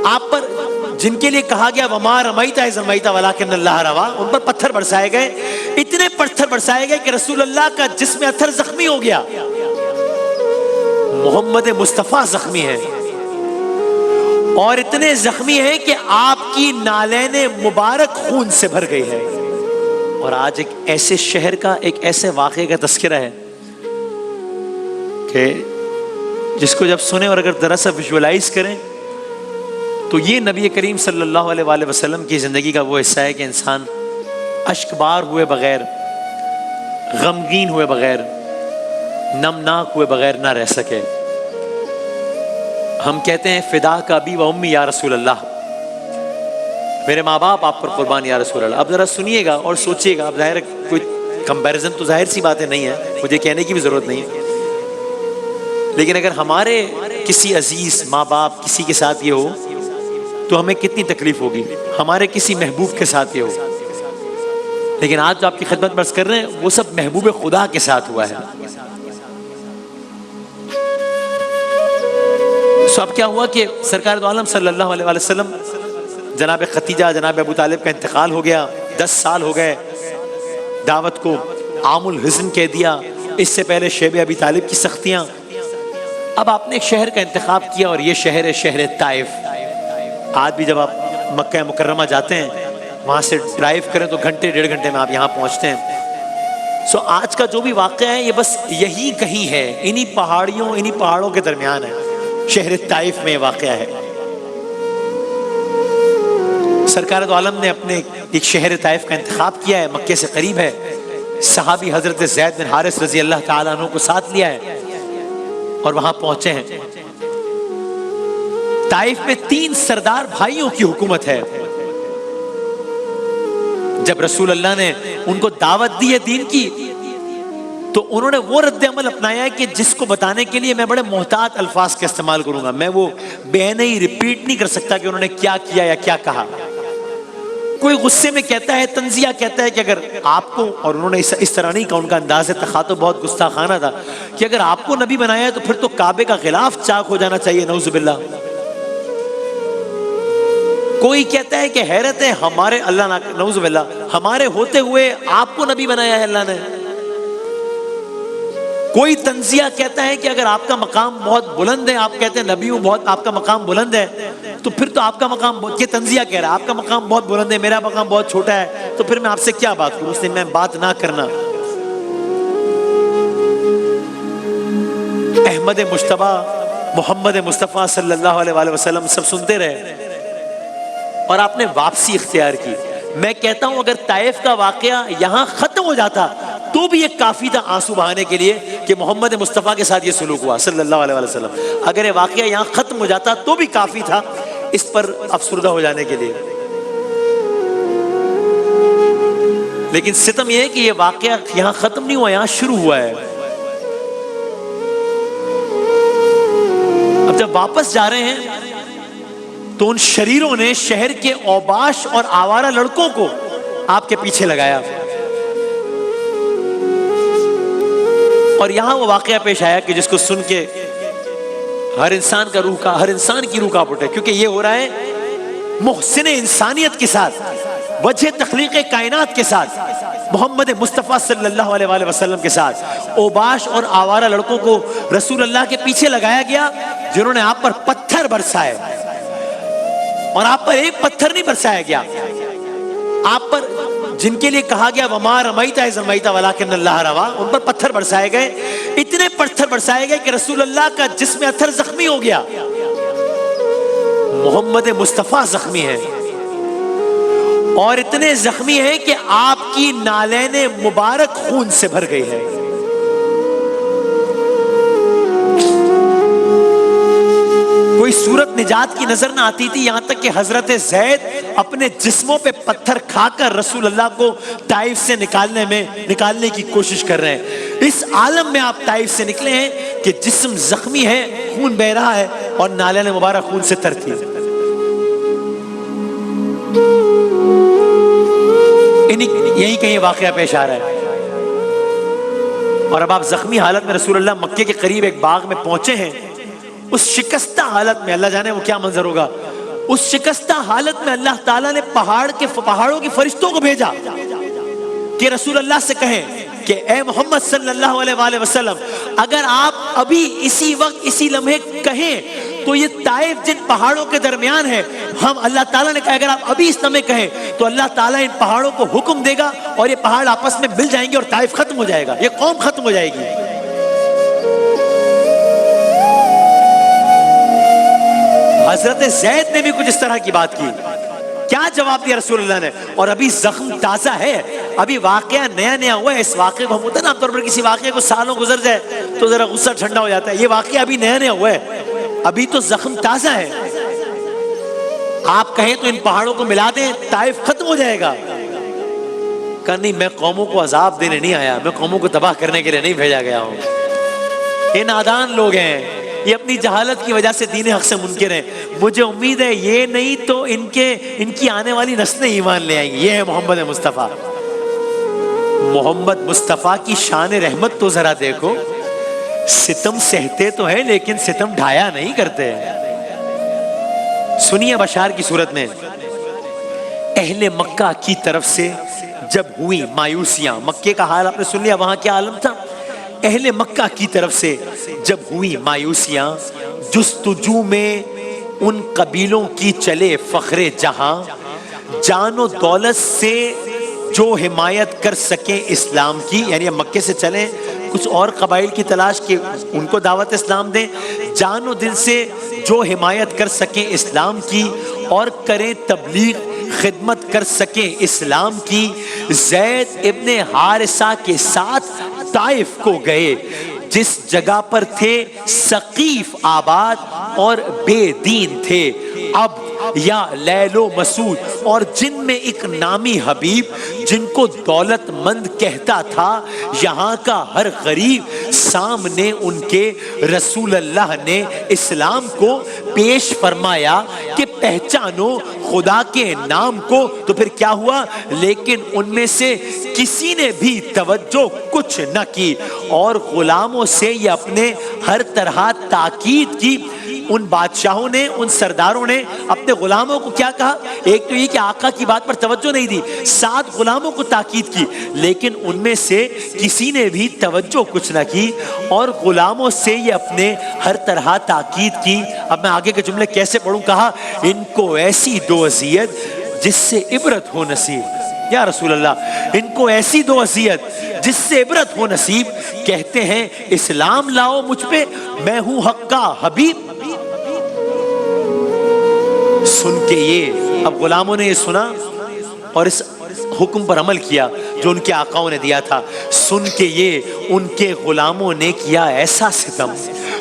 آپ پر جن کے لیے کہا گیا وما رمیت اذ رمیت ولکن اللہ رما، ان پر پتھر برسائے گئے، اتنے پتھر برسائے گئے کہ رسول اللہ کا جسم اطہر زخمی ہو گیا، محمد مصطفیٰ زخمی ہے، اور اتنے زخمی ہیں کہ آپ کی نالین مبارک خون سے بھر گئی ہے۔ اور آج ایک ایسے شہر کا ایک ایسے واقعے کا تذکرہ ہے کہ جس کو جب سنیں اور اگر ذرا سا ویژولائز کریں تو یہ نبی کریم صلی اللہ علیہ وآلہ وسلم کی زندگی کا وہ حصہ ہے کہ انسان اشک بار ہوئے بغیر، غمگین ہوئے بغیر، نمناک ہوئے بغیر نہ رہ سکے۔ ہم کہتے ہیں فدا کا ابی و امی یا رسول اللہ، میرے ماں باپ آپ پر قربان یا رسول اللہ۔ اب ذرا سنیے گا اور سوچیے گا، اب ظاہر کوئی کمپیریزن تو ظاہر سی باتیں نہیں ہے، مجھے کہنے کی بھی ضرورت نہیں ہے، لیکن اگر ہمارے کسی عزیز ماں باپ کسی کے ساتھ یہ ہو تو ہمیں کتنی تکلیف ہوگی، ہمارے کسی محبوب کے ساتھ یہ ہو، لیکن آج جو آپ کی خدمت میں عرض کر رہے ہیں وہ سب محبوب خدا کے ساتھ ہوا ہے۔ سو اب کیا ہوا کہ سرکار دو عالم صلی اللہ علیہ وآلہ وسلم، جناب ختیجہ جناب ابو طالب کا انتقال ہو گیا، 10 سال ہو گئے، دعوت کو عام الحزن کہہ دیا، اس سے پہلے شیب ابی طالب کی سختیاں۔ اب آپ نے ایک شہر کا انتخاب کیا اور یہ شہر ہے شہر طائف۔ آج بھی جب آپ مکہ مکرمہ جاتے ہیں وہاں سے ڈرائیو کریں تو گھنٹے 1.5 گھنٹے میں آپ یہاں پہنچتے ہیں۔ سو آج کا جو بھی واقعہ ہے یہ بس یہی کہیں ہے، انہی پہاڑوں کے درمیان ہے، شہر طائف میں واقعہ ہے۔ سرکار دو عالم نے اپنے ایک شہر طائف کا انتخاب کیا ہے، مکے سے قریب ہے، صحابی حضرت زید بن حارث رضی اللہ تعالیٰ عنہ کو ساتھ لیا ہے اور وہاں پہنچے ہیں۔ طائف میں 3 سردار بھائیوں کی حکومت ہے۔ جب رسول اللہ نے ان کو دعوت دی ہے دین کی تو انہوں نے وہ رد عمل اپنایا ہے کہ جس کو بتانے کے لیے میں بڑے محتاط الفاظ کا استعمال کروں گا، میں وہ بے ریپیٹ نہیں کر سکتا کہ انہوں نے کیا کیا یا کیا کہا۔ کوئی غصے میں کہتا ہے، تنزیہ کہتا ہے کہ اگر آپ کو، اور انہوں نے اس طرح نہیں کہا، ان کا انداز تخاطب بہت گستاخانہ تھا کہ اگر آپ کو نبی بنایا ہے تو پھر تو کعبے کا غلاف چاک ہو جانا چاہیے، نعوذ باللہ۔ کوئی کہتا ہے کہ حیرت ہے ہمارے اللہ نہ، نعوذ باللہ، ہمارے ہوتے ہوئے آپ کو نبی بنایا ہے اللہ نے۔ کوئی تنزیہ کہتا ہے کہ اگر آپ کا مقام بہت بلند ہے، آپ کہتے ہیں نبی ہوں، بہت آپ کا مقام بلند ہے، تو پھر تو آپ کا مقام، یہ تنزیہ کہہ رہا ہے آپ کا مقام بہت بلند ہے، میرا مقام بہت چھوٹا ہے، تو پھر میں آپ سے کیا بات کروں، اس لیے میں بات نہ کرنا۔ احمد مجتبیٰ محمد مصطفیٰ صلی اللہ علیہ وآلہ وسلم سب سنتے رہے اور آپ نے واپسی اختیار کی۔ میں کہتا ہوں اگر طائف کا واقعہ یہاں ختم ہو جاتا تو بھی ایک کافی تھا آنسو بہانے کے لیے کہ محمد مصطفیٰ کے ساتھ یہ سلوک ہوا صلی اللہ علیہ وسلم۔ اگر یہ واقعہ یہاں ختم ہو جاتا تو بھی کافی تھا اس پر افسردہ ہو جانے کے لیے، لیکن ستم یہ ہے کہ یہ واقعہ یہاں ختم نہیں ہوا، یہاں شروع ہوا ہے۔ اب جب واپس جا رہے ہیں تو ان شریروں نے شہر کے اوباش اور آوارہ لڑکوں کو آپ کے پیچھے لگایا، اور یہاں وہ واقعہ پیش آیا کہ جس کو سن کے ہر انسان کی روح کانپ اٹھے، کیونکہ یہ ہو رہا ہے محسن انسانیت کے ساتھ، وجہ تخلیق کائنات کے ساتھ، محمد مصطفیٰ صلی اللہ علیہ وآلہ وسلم کے ساتھ اوباش اور آوارہ لڑکوں کو رسول اللہ کے پیچھے لگایا گیا، جنہوں نے آپ پر پتھر برسائے، اور آپ پر ایک پتھر نہیں برسایا گیا، آپ پر جن کے لیے کہا گیا وما رمیت اذ رمیت ولکن اللہ رما، ان پر پتھر برسائے گئے، اتنے پتھر برسائے گئے کہ رسول اللہ کا جسم اطہر زخمی ہو گیا، محمد مصطفیٰ زخمی ہے، اور اتنے زخمی ہیں کہ آپ کی نالین مبارک خون سے بھر گئی ہے۔ کوئی صورت نجات کی نظر نہ آتی تھی، یہاں تک کہ حضرت زید اپنے جسموں پہ پتھر کھا کر رسول اللہ کو طائف سے نکالنے کی کوشش کر رہے ہیں۔ اس عالم میں آپ طائف سے نکلے ہیں کہ جسم زخمی ہے، خون بہ رہا ہے اور نالین مبارک خون سے ترتی ہے۔ یہی کہیں واقعہ پیش آ رہا ہے، اور اب آپ زخمی حالت میں رسول اللہ مکے کے قریب ایک باغ میں پہنچے ہیں، اس شکستہ حالت میں، اللہ جانے وہ کیا منظر ہوگا، اس شکستہ حالت میں اللہ تعالیٰ نے پہاڑوں کے فرشتوں کو بھیجا کہ رسول اللہ سے کہیں کہ اے محمد صلی اللہ علیہ وآلہ وسلم، اگر آپ ابھی اسی وقت اسی لمحے کہیں تو یہ طائف جن پہاڑوں کے درمیان ہے، ہم اللہ تعالیٰ نے کہا اگر آپ ابھی اس لمحے کہیں تو اللہ تعالیٰ ان پہاڑوں کو حکم دے گا اور یہ پہاڑ آپس میں مل جائیں گے اور طائف ختم ہو جائے گا، یہ قوم ختم ہو جائے گی۔ حضرت زید نے بھی کچھ اس طرح کی بات کی۔ کیا جواب دیا رسول اللہ نے؟ اور ابھی زخم تازہ ہے، ابھی واقعہ نیا ہوا ہے۔ اس واقعے کو ہم ہوتا ہے نا عام طور پر کسی واقعے کو سالوں گزر جائے تو ذرا غصہ ٹھنڈا ہو جاتا ہے، یہ واقعہ ابھی نیا ہوا ہے، ابھی تو زخم تازہ ہے۔ آپ کہیں تو ان پہاڑوں کو ملا دیں، طائف ختم ہو جائے گا۔ کہا نہیں، میں قوموں کو عذاب دینے نہیں آیا، میں قوموں کو تباہ کرنے کے لیے نہیں بھیجا گیا ہوں۔ یہ نادان لوگ ہیں، یہ اپنی جہالت کی وجہ سے دین حق سے منکر ہیں۔ مجھے امید ہے یہ نہیں تو ان کی آنے والی نسلیں ایمان لے آئیں گی۔ یہ ہے محمد مصطفیٰ۔ محمد مصطفیٰ کی شان رحمت تو ذرا دیکھو، ستم سہتے تو ہیں لیکن ستم ڈھایا نہیں کرتے۔ سنیے بشار کی صورت میں، اہل مکہ کی طرف سے جب ہوئی مایوسیاں، مکے کا حال آپ نے سن لیا، وہاں کیا عالم تھا۔ اہل مکہ کی طرف سے جب ہوئی مایوسیاں، جستجو میں ان قبیلوں کی چلے فخر جہاں، جان و دولت سے جو حمایت کر سکیں اسلام کی، یعنی مکے سے چلیں کچھ اور قبائل کی تلاش کی، ان کو دعوت اسلام دیں، جان و دل سے جو حمایت کر سکیں اسلام کی اور کریں تبلیغ، خدمت کر سکیں اسلام کی۔ زید ابن حارثہ کے ساتھ طائف کو گئے، جس جگہ پر تھے ثقیف آباد اور بے دین تھے، اب یا لیل و مسعود، اور جن میں ایک نامی حبیب جن کو دولت مند کہتا تھا، یہاں کا ہر غریب سامنے ان کے رسول اللہ نے اسلام کو پیش فرمایا کہ پہچانو خدا کے نام کو۔ تو پھر کیا ہوا؟ لیکن ان میں سے کسی نے بھی توجہ کچھ نہ کی، اور غلاموں سے یہ اپنے ہر طرح تاکید کی۔ ان بادشاہوں نے، ان سرداروں نے اپنے غلاموں کو کیا کہا؟ ایک تو یہ کہ آقا کی بات پر توجہ نہیں دی، 7 غلاموں کو تاکید کی، لیکن ان میں سے کسی نے بھی توجہ کچھ نہ کی اور غلاموں سے یہ اپنے ہر طرح تاکید کی۔ اب میں آگے کے جملے کیسے پڑھوں؟ کہا ان کو ایسی دو اذیت جس سے عبرت ہو نصیب۔ یا رسول اللہ، ان کو ایسی دو اذیت جس سے عبرت ہو نصیب، کہتے ہیں اسلام لاؤ مجھ پہ، میں ہوں حق کا حبیب۔ سن کے یہ، اب غلاموں نے یہ سنا اور اس حکم پر عمل کیا جو ان کے آقاؤں نے دیا تھا۔ سن کے یہ ان کے غلاموں نے کیا ایسا ستم،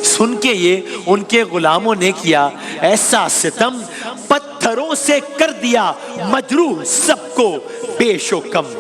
سن کے یہ ان کے غلاموں نے کیا ایسا ستم، پتھروں سے کر دیا مجروح سب کو بیش و کم۔